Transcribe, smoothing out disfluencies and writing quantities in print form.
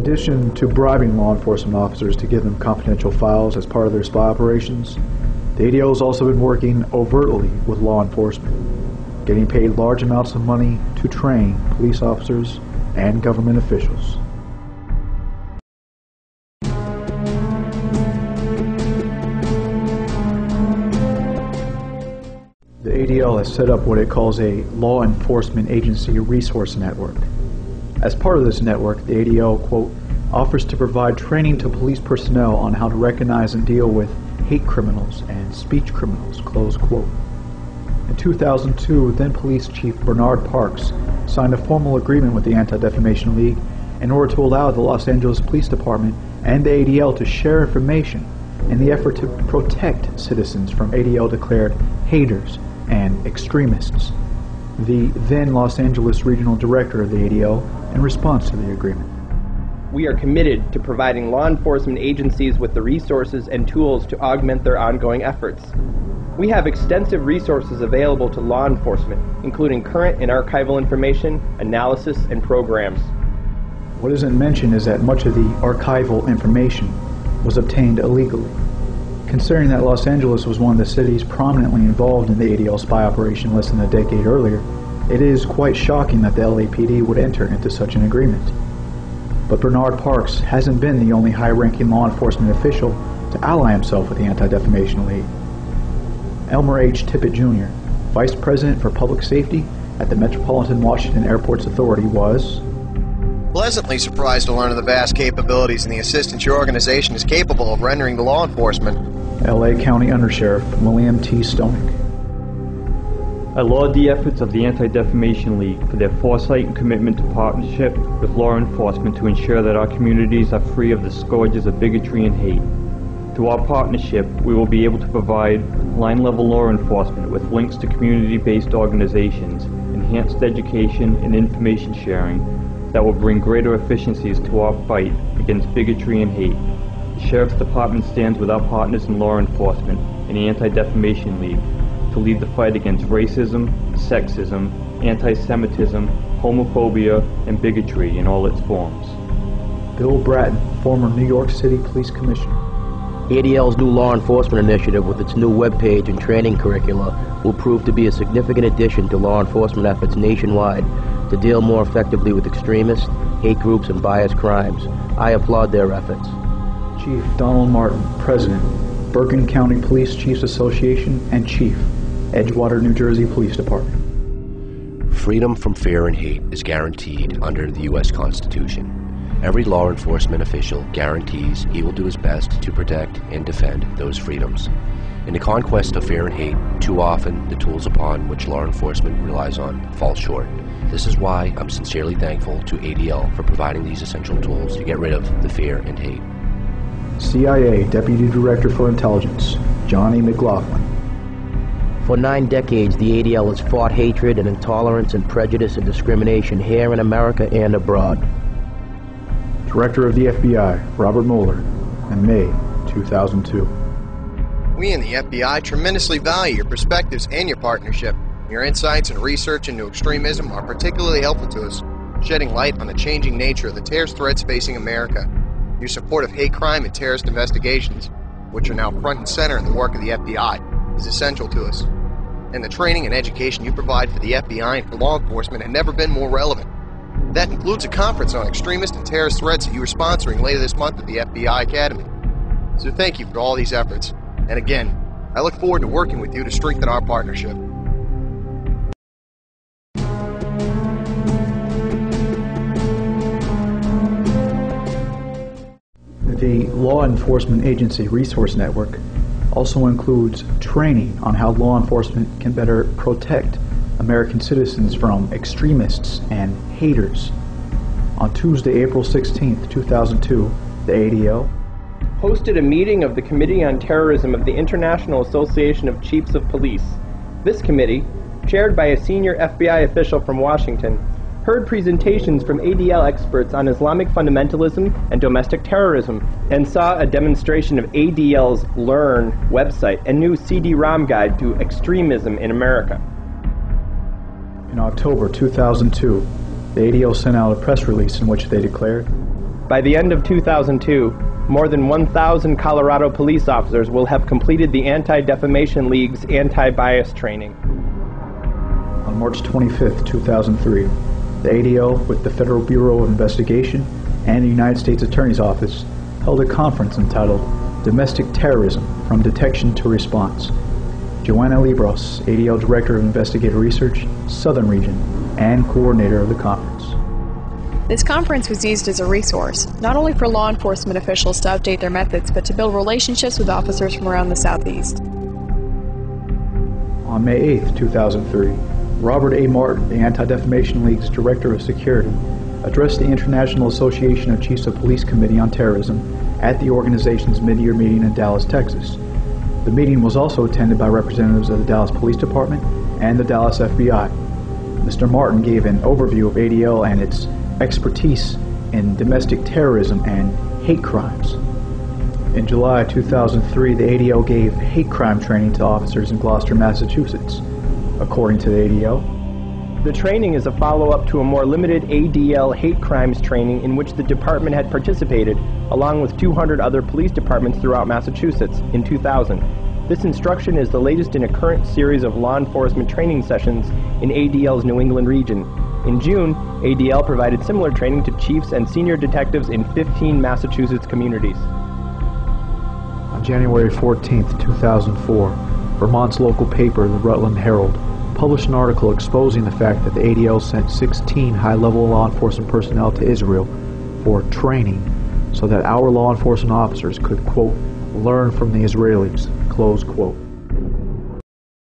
addition to bribing law enforcement officers to give them confidential files as part of their spy operations, the ADL has also been working overtly with law enforcement, getting paid large amounts of money to train police officers and government officials. The ADL has set up what it calls a law enforcement agency resource network. As part of this network, the ADL, quote, offers to provide training to police personnel on how to recognize and deal with hate criminals and speech criminals, close quote. In 2002, then Police Chief Bernard Parks signed a formal agreement with the Anti-Defamation League in order to allow the Los Angeles Police Department and the ADL to share information in the effort to protect citizens from ADL-declared haters and extremists. The then Los Angeles Regional Director of the ADL in response to the agreement. We are committed to providing law enforcement agencies with the resources and tools to augment their ongoing efforts. We have extensive resources available to law enforcement, including current and archival information, analysis, and programs. What isn't mentioned is that much of the archival information was obtained illegally. Considering that Los Angeles was one of the cities prominently involved in the ADL spy operation less than a decade earlier, it is quite shocking that the LAPD would enter into such an agreement. But Bernard Parks hasn't been the only high-ranking law enforcement official to ally himself with the Anti-Defamation League. Elmer H. Tippett Jr., Vice President for Public Safety at the Metropolitan Washington Airports Authority, was pleasantly surprised to learn of the vast capabilities and the assistance your organization is capable of rendering to law enforcement. LA County Undersheriff William T. Stonick. I laud the efforts of the Anti-Defamation League for their foresight and commitment to partnership with law enforcement to ensure that our communities are free of the scourges of bigotry and hate. Through our partnership, we will be able to provide line-level law enforcement with links to community-based organizations, enhanced education and information sharing that will bring greater efficiencies to our fight against bigotry and hate. The Sheriff's Department stands with our partners in law enforcement and the Anti-Defamation League to lead the fight against racism, sexism, anti-Semitism, homophobia, and bigotry in all its forms. Bill Bratton, former New York City Police Commissioner. ADL's new law enforcement initiative with its new webpage and training curricula will prove to be a significant addition to law enforcement efforts nationwide to deal more effectively with extremists, hate groups, and biased crimes. I applaud their efforts. Chief Donald Martin, President, Bergen County Police Chiefs Association and Chief, Edgewater, New Jersey Police Department. Freedom from fear and hate is guaranteed under the U.S. Constitution. Every law enforcement official guarantees he will do his best to protect and defend those freedoms. In the conquest of fear and hate, too often the tools upon which law enforcement relies on fall short. This is why I'm sincerely thankful to ADL for providing these essential tools to get rid of the fear and hate. CIA Deputy Director for Intelligence, Johnny McLaughlin. For 9 decades, the ADL has fought hatred and intolerance and prejudice and discrimination here in America and abroad. Director of the FBI, Robert Mueller, in May 2002. We in the FBI tremendously value your perspectives and your partnership. Your insights and research into extremism are particularly helpful to us, shedding light on the changing nature of the terrorist threats facing America. Your support of hate crime and terrorist investigations, which are now front and center in the work of the FBI, is essential to us. And the training and education you provide for the FBI and for law enforcement have never been more relevant. That includes a conference on extremist and terrorist threats that you are sponsoring later this month at the FBI Academy. So thank you for all these efforts. And again, I look forward to working with you to strengthen our partnership. The Law Enforcement Agency Resource Network also includes training on how law enforcement can better protect American citizens from extremists and haters. On Tuesday, April 16, 2002, the ADL hosted a meeting of the Committee on Terrorism of the International Association of Chiefs of Police. This committee, chaired by a senior FBI official from Washington, heard presentations from ADL experts on Islamic fundamentalism and domestic terrorism, and saw a demonstration of ADL's Learn website and new CD-ROM guide to extremism in America. In October 2002, the ADL sent out a press release in which they declared, By the end of 2002, more than 1,000 Colorado police officers will have completed the Anti-Defamation League's anti-bias training. On March 25, 2003, the ADL, with the Federal Bureau of Investigation and the United States Attorney's Office, held a conference entitled Domestic Terrorism, From Detection to Response. Joanna Libros, ADL Director of Investigative Research, Southern Region, and coordinator of the conference. This conference was used as a resource, not only for law enforcement officials to update their methods, but to build relationships with officers from around the Southeast. On May 8, 2003, Robert A. Martin, the Anti-Defamation League's Director of Security, addressed the International Association of Chiefs of Police Committee on Terrorism at the organization's mid-year meeting in Dallas, Texas. The meeting was also attended by representatives of the Dallas Police Department and the Dallas FBI. Mr. Martin gave an overview of ADL and its expertise in domestic terrorism and hate crimes. In July 2003, the ADL gave hate crime training to officers in Gloucester, Massachusetts. According to the ADL, the training is a follow-up to a more limited ADL hate crimes training in which the department had participated, along with 200 other police departments throughout Massachusetts, in 2000. This instruction is the latest in a current series of law enforcement training sessions in ADL's New England region. In June, ADL provided similar training to chiefs and senior detectives in 15 Massachusetts communities. On January 14, 2004, Vermont's local paper, the Rutland Herald, published an article exposing the fact that the ADL sent 16 high-level law enforcement personnel to Israel for training so that our law enforcement officers could, quote, learn from the Israelis, close quote.